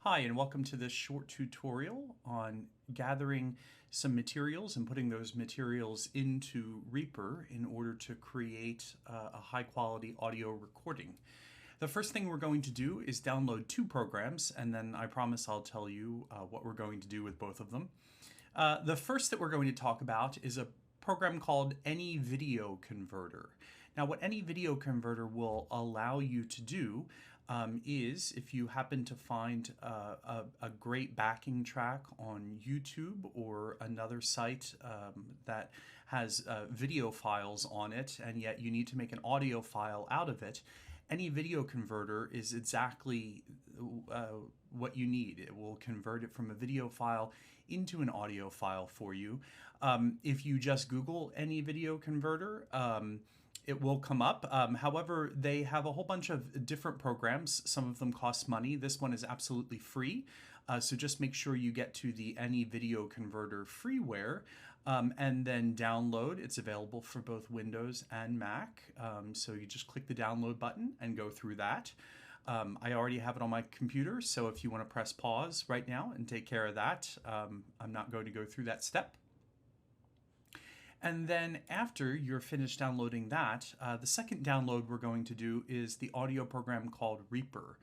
Hi, and welcome to this short tutorial on gathering some materials and putting those materials into Reaper in order to create a high-quality audio recording. The first thing we're going to do is download two programs, and then I promise I'll tell you what we're going to do with both of them. The first that we're going to talk about is a program called Any Video Converter. Now, what Any Video Converter will allow you to do is if you happen to find a great backing track on YouTube or another site that has video files on it, and yet you need to make an audio file out of it, Any Video Converter is exactly what you need. It will convert it from a video file into an audio file for you. If you just Google Any Video Converter, it will come up. However, they have a whole bunch of different programs. Some of them cost money. This one is absolutely free. So just make sure you get to the Any Video Converter freeware and then download. It's available for both Windows and Mac. So you just click the download button and go through that. I already have it on my computer, so if you want to press pause right now and take care of that, I'm not going to go through that step. And then after you're finished downloading that, the second download we're going to do is the audio program called Reaper.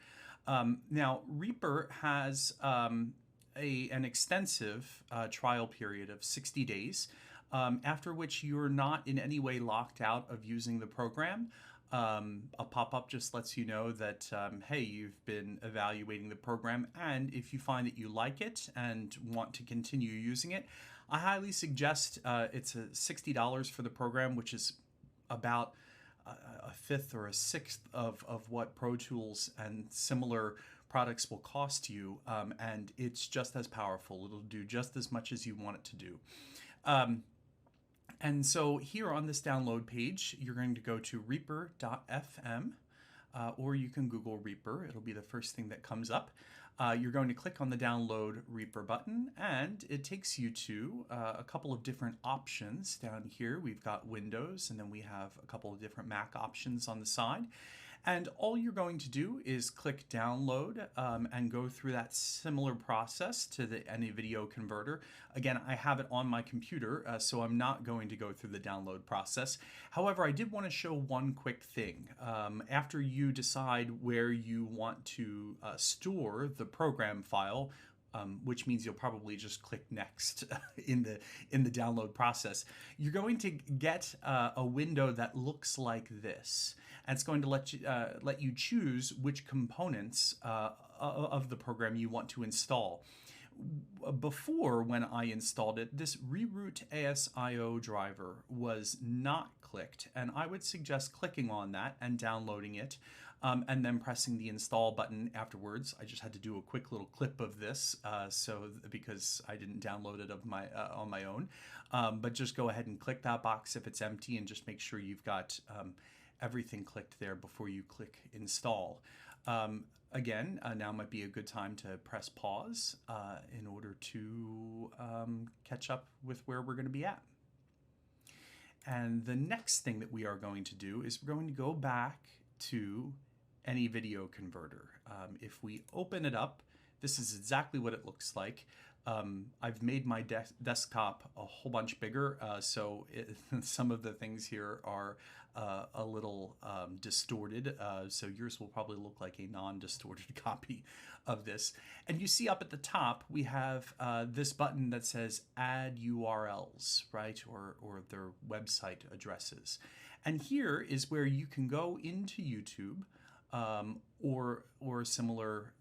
Now, Reaper has an extensive trial period of 60 days, after which you're not in any way locked out of using the program. A pop-up just lets you know that, hey, you've been evaluating the program, and if you find that you like it and want to continue using it, I highly suggest it's $60 for the program, which is about a fifth or a sixth of what Pro Tools and similar products will cost you, and it's just as powerful. It'll do just as much as you want it to do. And so here on this download page, you're going to go to reaper.fm, or you can Google Reaper. It'll be the first thing that comes up. You're going to click on the download Reaper button, and it takes you to a couple of different options. Down here, we've got Windows, and then we have a couple of different Mac options on the side. And all you're going to do is click download and go through that similar process to the Any Video Converter. Again, I have it on my computer, so I'm not going to go through the download process. However, I did want to show one quick thing. After you decide where you want to store the program file, which means you'll probably just click next in the download process, you're going to get a window that looks like this, and it's going to let you choose which components of the program you want to install. Before, when I installed it, this reroute ASIO driver was not clicked, and I would suggest clicking on that and downloading it, and then pressing the install button afterwards. I just had to do a quick little clip of this because I didn't download it on my own, but just go ahead and click that box if it's empty, and just make sure you've got everything clicked there before you click install. Again, now might be a good time to press pause in order to catch up with where we're going to be at. And the next thing that we are going to do is we're going to go back to Any Video Converter. If we open it up, this is exactly what it looks like. I've made my desktop a whole bunch bigger, so some of the things here are a little distorted, so yours will probably look like a non-distorted copy of this. And you see up at the top, we have this button that says Add URLs, right, or their website addresses. And here is where you can go into YouTube or similar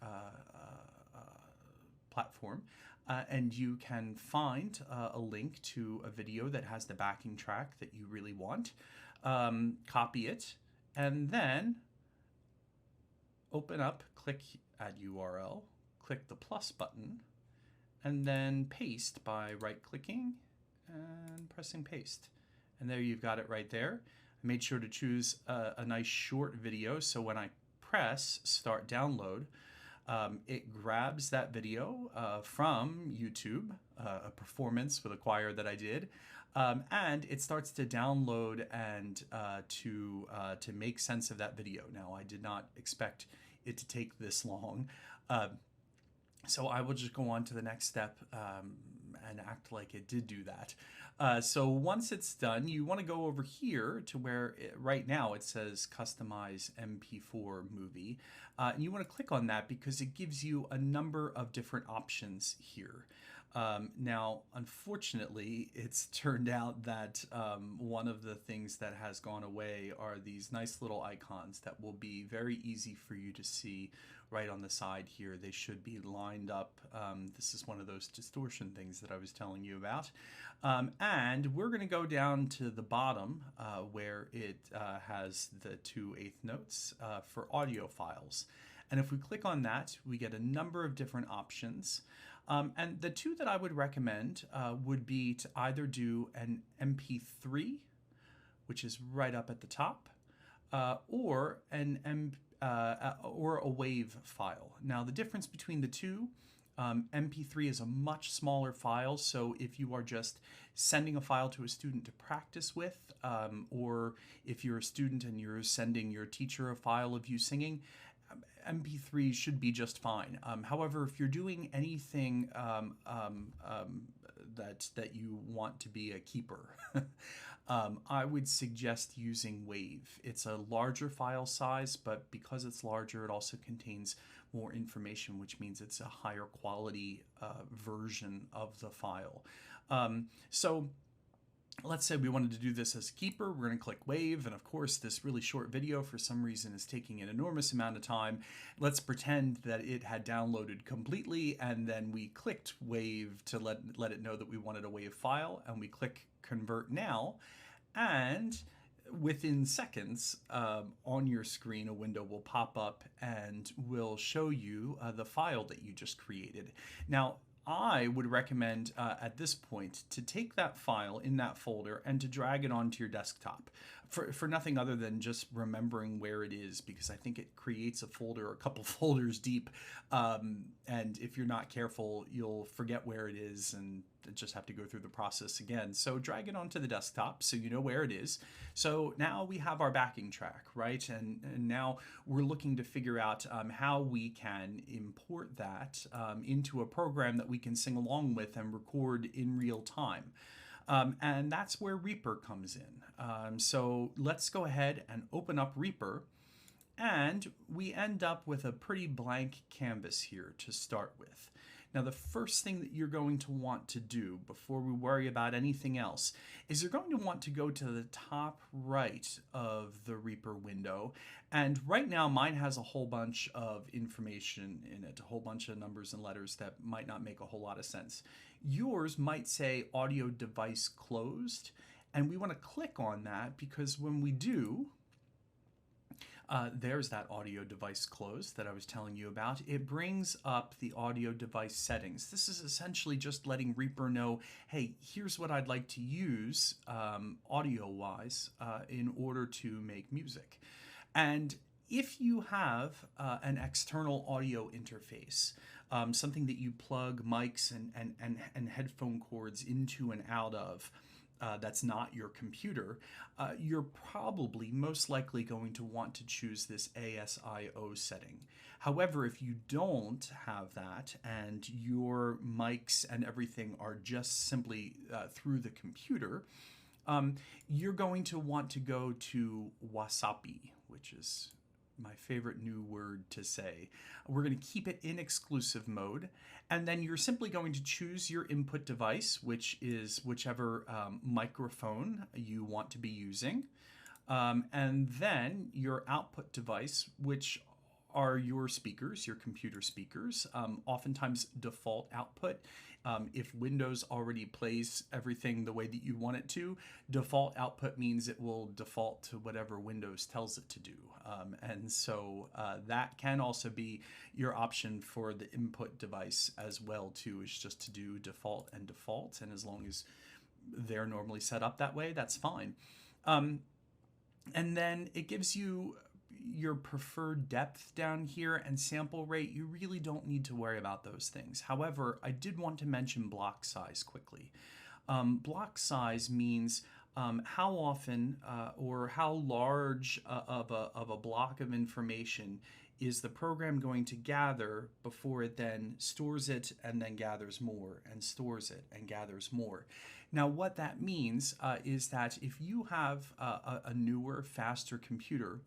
platform, and you can find a link to a video that has the backing track that you really want, copy it, and then open up, click Add URL, click the plus button, and then paste by right-clicking and pressing paste. And there you've got it right there. I made sure to choose a nice short video, so when I press Start Download, it grabs that video from YouTube, a performance with a choir that I did, and it starts to download and to make sense of that video. Now, I did not expect it to take this long. So I will just go on to the next step and act like it did do that. So once it's done, you want to go over here to where right now it says customize MP4 movie. And you want to click on that because it gives you a number of different options here. Now, unfortunately, it's turned out that one of the things that has gone away are these nice little icons that will be very easy for you to see right on the side here. They should be lined up. This is one of those distortion things that I was telling you about. And we're going to go down to the bottom where it has the 2/8 notes for audio files. And if we click on that, we get a number of different options. And the two that I would recommend would be to either do an MP3, which is right up at the top, or or a WAV file. Now, the difference between the two, MP3 is a much smaller file, so if you are just sending a file to a student to practice with, or if you're a student and you're sending your teacher a file of you singing, MP3 should be just fine. However, if you're doing anything that you want to be a keeper, I would suggest using WAV. It's a larger file size, but because it's larger, it also contains more information, which means it's a higher quality version of the file. So let's say we wanted to do this as a keeper. We're going to click WAV, and of course this really short video for some reason is taking an enormous amount of time. Let's pretend that it had downloaded completely, and then we clicked WAV to let it know that we wanted a WAV file, and we click Convert Now, and within seconds on your screen a window will pop up and will show you the file that you just created. Now, I would recommend at this point to take that file in that folder and to drag it onto your desktop for nothing other than just remembering where it is, because I think it creates a folder a couple folders deep, and if you're not careful you'll forget where it is and just have to go through the process again. So drag it onto the desktop so you know where it is. So now we have our backing track, right? And now we're looking to figure out how we can import that into a program that we can sing along with and record in real time. And that's where Reaper comes in. So let's go ahead and open up Reaper, and we end up with a pretty blank canvas here to start with. Now, the first thing that you're going to want to do before we worry about anything else is you're going to want to go to the top right of the Reaper window. And right now, mine has a whole bunch of information in it, a whole bunch of numbers and letters that might not make a whole lot of sense. Yours might say audio device closed, and we want to click on that because when we do, there's that audio device closed that I was telling you about. It brings up the audio device settings. This is essentially just letting Reaper know, hey, here's what I'd like to use audio-wise in order to make music. And if you have an external audio interface, something that you plug mics and headphone cords into and out of, that's not your computer, you're probably most likely going to want to choose this ASIO setting. However, if you don't have that and your mics and everything are just simply through the computer, you're going to want to go to Wasapi, which is my favorite new word to say. We're going to keep it in exclusive mode, and then you're simply going to choose your input device, which is whichever microphone you want to be using, and then your output device, which are your speakers, your computer speakers, oftentimes default output. If Windows already plays everything the way that you want it to, default output means it will default to whatever Windows tells it to do. And so that can also be your option for the input device as well too, is just to do default and default. And as long as they're normally set up that way, that's fine. And then it gives you your preferred depth down here and sample rate. You really don't need to worry about those things. However, I did want to mention block size quickly. Block size means how often or how large of a block of information is the program going to gather before it then stores it and then gathers more and stores it and gathers more. Now, what that means is that if you have a newer, faster computer,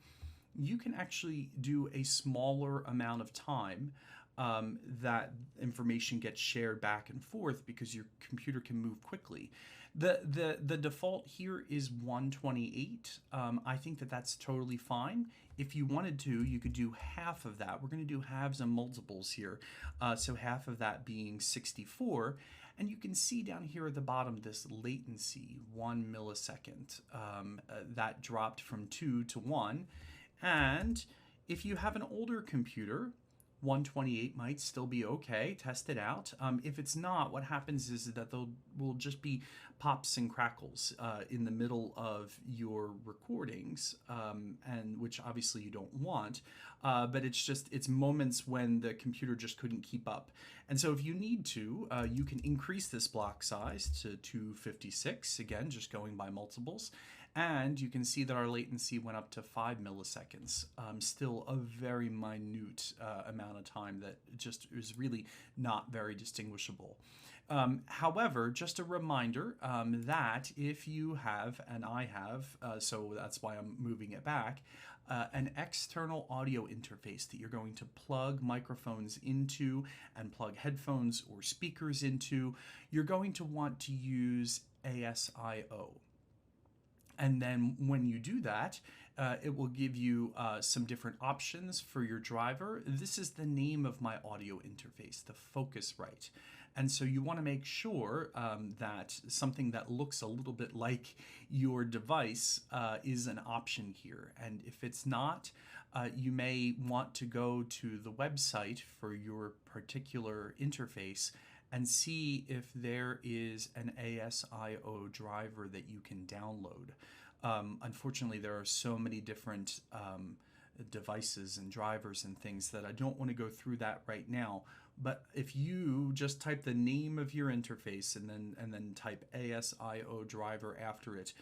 you can actually do a smaller amount of time that information gets shared back and forth because your computer can move quickly. The default here is 128. I think that that's totally fine. If you wanted to, you could do half of that. We're going to do halves and multiples here. So half of that being 64. And you can see down here at the bottom this latency, 1 millisecond. That dropped from 2 to 1. And if you have an older computer, 128 might still be okay. Test it out. If it's not, what happens is that there will just be pops and crackles in the middle of your recordings, and which obviously you don't want. But it's moments when the computer just couldn't keep up. And so if you need to, you can increase this block size to 256, again, just going by multiples. And you can see that our latency went up to 5 milliseconds. Still a very minute amount of time that just is really not very distinguishable. However, just a reminder that if you have, and I have, so that's why I'm moving it back, an external audio interface that you're going to plug microphones into and plug headphones or speakers into, you're going to want to use ASIO. And then when you do that, it will give you some different options for your driver. This is the name of my audio interface, the Focusrite. And so you want to make sure that something that looks a little bit like your device is an option here. And if it's not, you may want to go to the website for your particular interface and see if there is an ASIO driver that you can download. Unfortunately, there are so many different devices and drivers and things that I don't want to go through that right now. But if you just type the name of your interface and then type ASIO driver after it,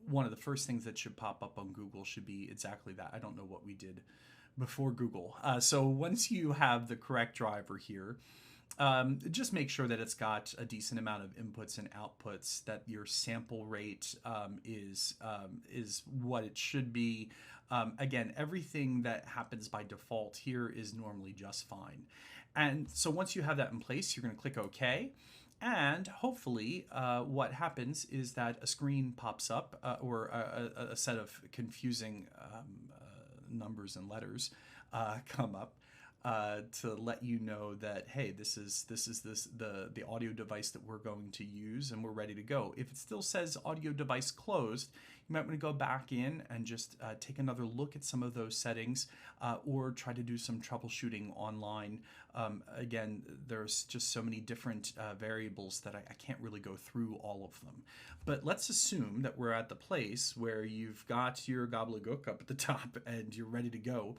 one of the first things that should pop up on Google should be exactly that. I don't know what we did before Google. So once you have the correct driver here, just make sure that it's got a decent amount of inputs and outputs, that your sample rate is what it should be. Again, everything that happens by default here is normally just fine. And so once you have that in place, you're going to click OK. And hopefully what happens is that a screen pops up or a set of confusing numbers and letters come up to let you know that, hey, this is the audio device that we're going to use and we're ready to go. If it still says audio device closed, you might want to go back in and just take another look at some of those settings or try to do some troubleshooting online. Again, there's just so many different variables that I can't really go through all of them. But let's assume that we're at the place where you've got your gobbledygook up at the top and you're ready to go.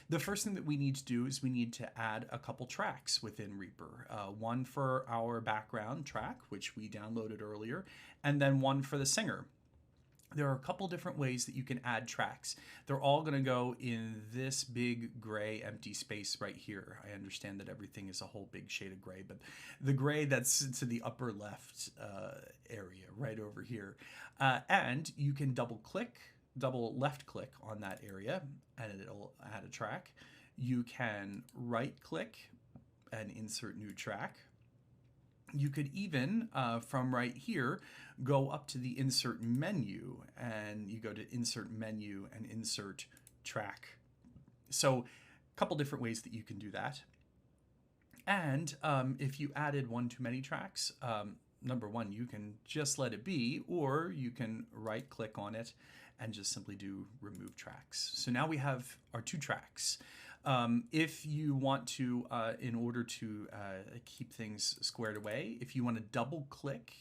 The first thing that we need to do is we need to add a couple tracks within Reaper. One for our background track, which we downloaded earlier, and then one for the singer. There are a couple different ways that you can add tracks. They're all going to go in this big gray empty space right here. I understand that everything is a whole big shade of gray, but the gray that's to the upper left area right over here. And you can double left click on that area and it'll add a track. You can right click and insert new track. You could even, from right here, go up to the insert menu and you go to insert menu and insert track. So a couple different ways that you can do that. And if you added one too many tracks, number one, you can just let it be, or you can right click on it and just simply do remove tracks. So now we have our two tracks. If you want to, in order to keep things squared away, if you want to double click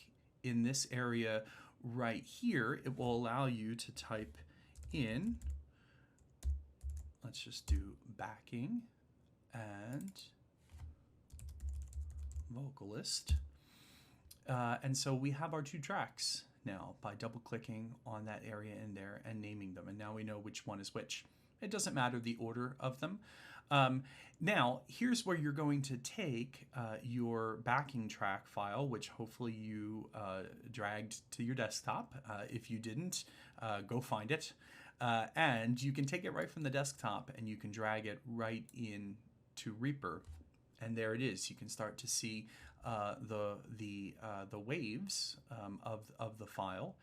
in this area right here, it will allow you to type in, let's just do backing and vocalist. And so we have our two tracks now by double clicking on that area in there and naming them. And now we know which one is which. It doesn't matter the order of them. Now, here's where you're going to take your backing track file, which hopefully you dragged to your desktop. If you didn't, go find it. And you can take it right from the desktop and you can drag it right in to Reaper. And there it is. You can start to see the waves of the file.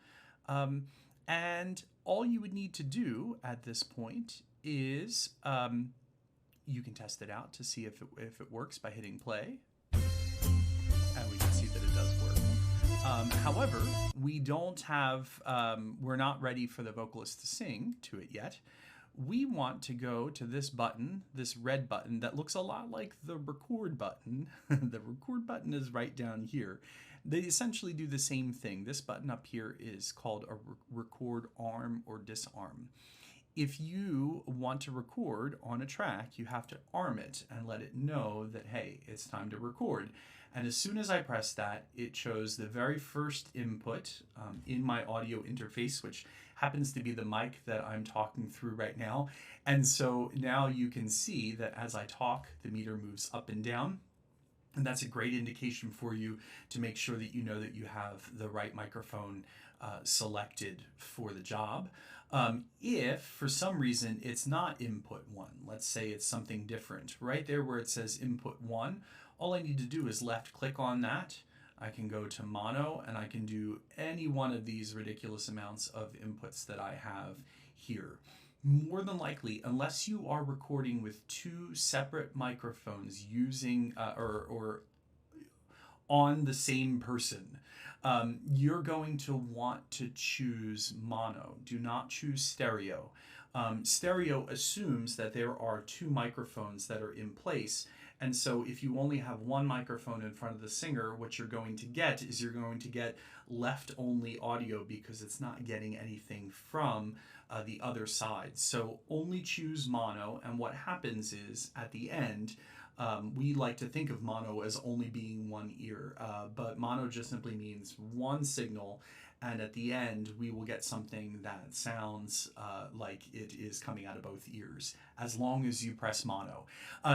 And all you would need to do at this point is you can test it out to see if it works by hitting play. And we can see that it does work. However, we don't have, we're not ready for the vocalist to sing to it yet. We want to go to this button, this red button that looks a lot like the record button. The record button is right down here. They essentially do the same thing. This button up here is called a record arm or disarm. If you want to record on a track, you have to arm it and let it know that, hey, it's time to record. And as soon as I press that, it shows the very first input in my audio interface, which happens to be the mic that I'm talking through right now. And so now you can see that as I talk, the meter moves up and down. And that's a great indication for you to make sure that you know that you have the right microphone selected for the job. If for some reason it's not input 1, let's say it's something different, right there where it says input 1, all I need to do is left click on that. I can go to mono and I can do any one of these ridiculous amounts of inputs that I have here. More than likely, unless you are recording with 2 separate microphones using or on the same person, you're going to want to choose mono. Do not choose stereo. Stereo assumes that there are 2 microphones that are in place. And so if you only have one microphone in front of the singer, what you're going to get is you're going to get left-only audio because it's not getting anything from the other side. So only choose mono, and what happens is at the end, we like to think of mono as only being one ear, but mono just simply means one signal, and at the end we will get something that sounds like it is coming out of both ears as long as you press mono.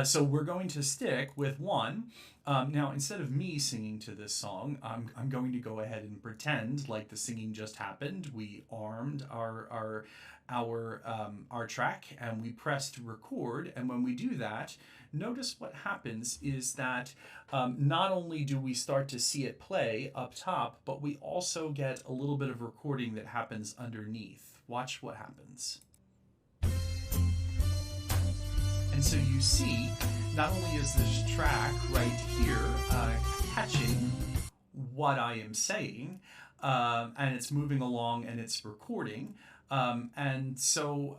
So we're going to stick with 1. Now instead of me singing to this song, I'm going to go ahead and pretend like the singing just happened. We armed our track and we pressed record, and when we do that, notice what happens is that not only do we start to see it play up top, but we also get a little bit of recording that happens underneath. Watch what happens. And so you see, not only is this track right here catching what I am saying, and it's moving along and it's recording, and so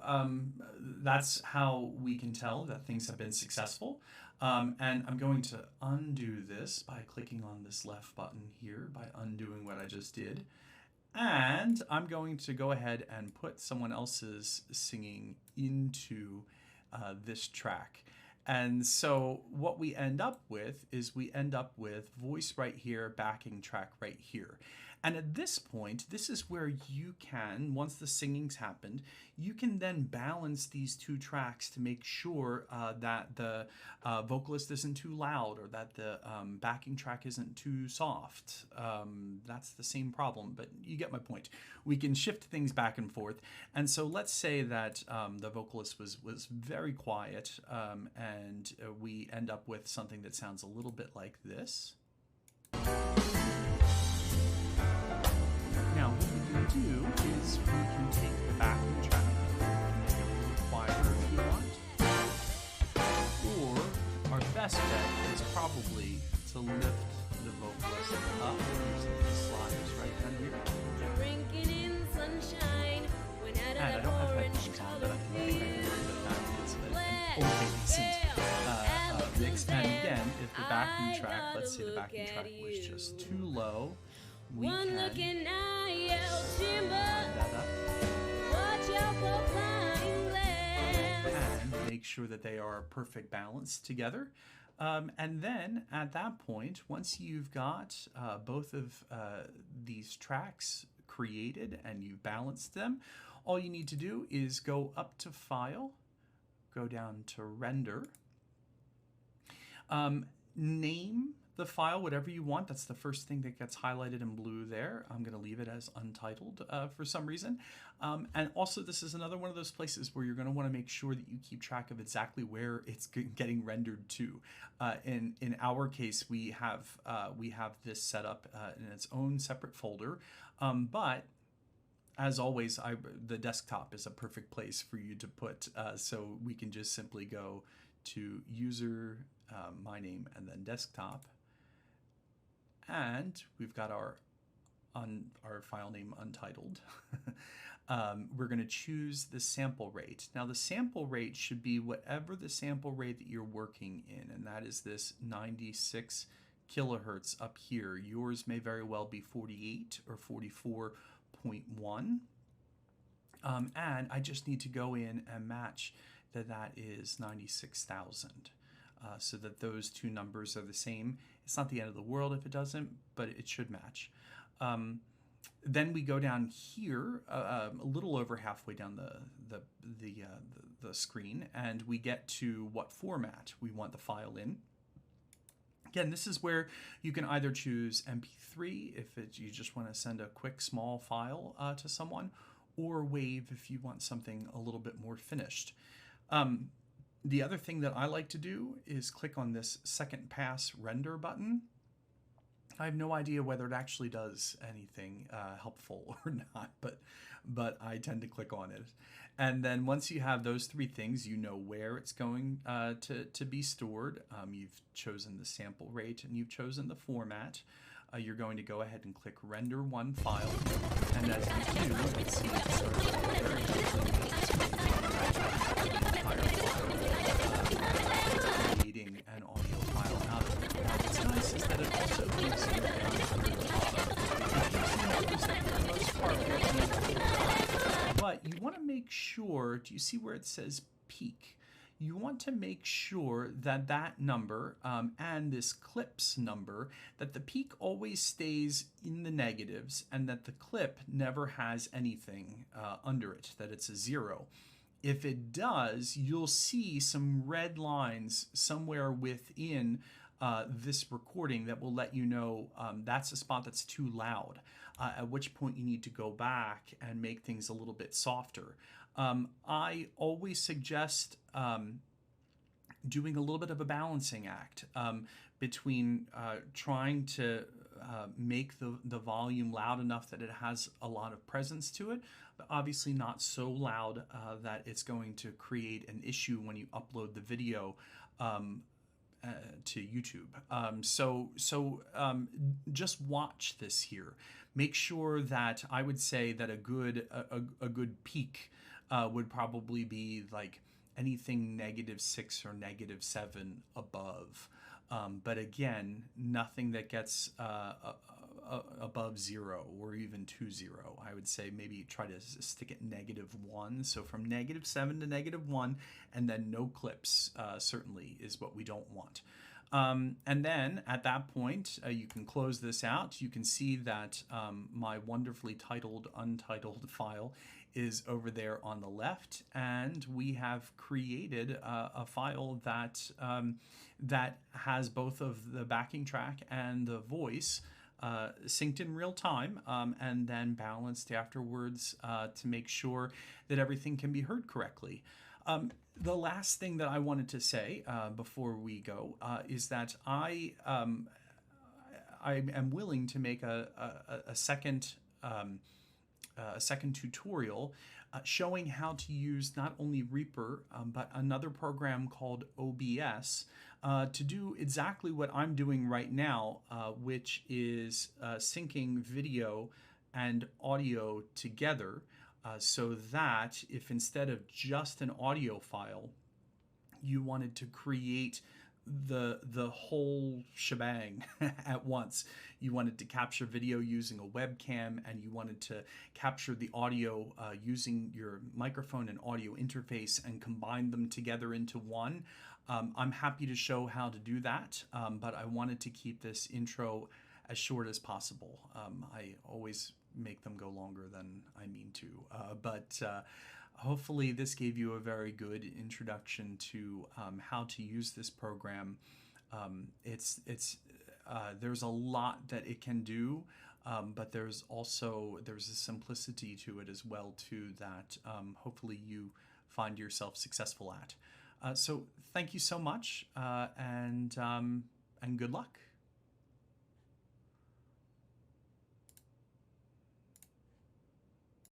that's how we can tell that things have been successful. And I'm going to undo this by clicking on this left button here, by undoing what I just did. And I'm going to go ahead and put someone else's singing into this track. And so what we end up with is we end up with voice right here, backing track right here. And at this point, this is where you can, once the singing's happened, you can then balance these 2 tracks to make sure that the vocalist isn't too loud or that the backing track isn't too soft. That's the same problem, but you get my point. We can shift things back and forth. And so let's say that the vocalist was very quiet and we end up with something that sounds a little bit like this. Now, what we can do is we can take the backing track and make it a little quieter if you want. Or our best bet is probably to lift the vocalist up using the sliders right down here. And I don't have headphones on, but I think I can hear that it's an okay decent mix. And again, if the backing track, let's say the backing track was just too low, we can line that up and make sure that they are a perfect balance together. And then at that point, once you've got both of these tracks created and you've balanced them, all you need to do is go up to File, go down to render. Name the file whatever you want. That's the first thing that gets highlighted in blue there. I'm going to leave it as untitled for some reason. And also, this is another one of those places where you're going to want to make sure that you keep track of exactly where it's getting rendered to. In our case, we have this set up in its own separate folder, but as always, the desktop is a perfect place for you to put. So we can just simply go to user, my name, and then desktop. And we've got our file name untitled. We're going to choose the sample rate. Now the sample rate should be whatever the sample rate that you're working in, and that is this 96 kilohertz up here. Yours may very well be 48 or 44.1. And I just need to go in and match that is 96,000. So that those two numbers are the same. It's not the end of the world if it doesn't, but it should match. Then we go down here, a little over halfway down the screen, and we get to what format we want the file in. Again, this is where you can either choose MP3 if you just want to send a quick small file to someone, or WAV if you want something a little bit more finished. The other thing that I like to do is click on this second pass render button. I have no idea whether it actually does anything helpful or not, but I tend to click on it. And then once you have those three things, you know where it's going to be stored. You've chosen the sample rate and you've chosen the format. You're going to go ahead and click render one file. And as you do, you can see it starts creating an audio file out of it. Now, what's nice is that it also gives you down here at the bottom. It gives you numbers that for the most part will be, but you want to make sure, do you see where it says peak? You want to make sure that that number and this clips number, that the peak always stays in the negatives and that the clip never has anything under it, that it's a 0. If it does, you'll see some red lines somewhere within this recording that will let you know that's a spot that's too loud, at which point you need to go back and make things a little bit softer. I always suggest doing a little bit of a balancing act between trying to make the volume loud enough that it has a lot of presence to it, but obviously not so loud that it's going to create an issue when you upload the video to YouTube. Just watch this here. Make sure that, I would say that a good peak would probably be like anything -6 or -7 above. But again, nothing that gets above 0 or even to 0. I would say maybe try to stick at -1. So from -7 to -1, and then no clips certainly is what we don't want. And then at that point, you can close this out. You can see that my wonderfully titled, untitled file is over there on the left, and we have created a file that that has both of the backing track and the voice synced in real time, and then balanced afterwards to make sure that everything can be heard correctly. The last thing that I wanted to say before we go is that I am willing to make a second tutorial showing how to use not only Reaper but another program called OBS to do exactly what I'm doing right now, which is syncing video and audio together, so that if instead of just an audio file you wanted to create the whole shebang at once, you wanted to capture video using a webcam, and you wanted to capture the audio using your microphone and audio interface and combine them together into one, I'm happy to show how to do that, but I wanted to keep this intro as short as possible. I always make them go longer than I mean to, but hopefully this gave you a very good introduction to how to use this program. It's there's a lot that it can do, but there's a simplicity to it as well too that hopefully you find yourself successful at. So thank you so much, and good luck.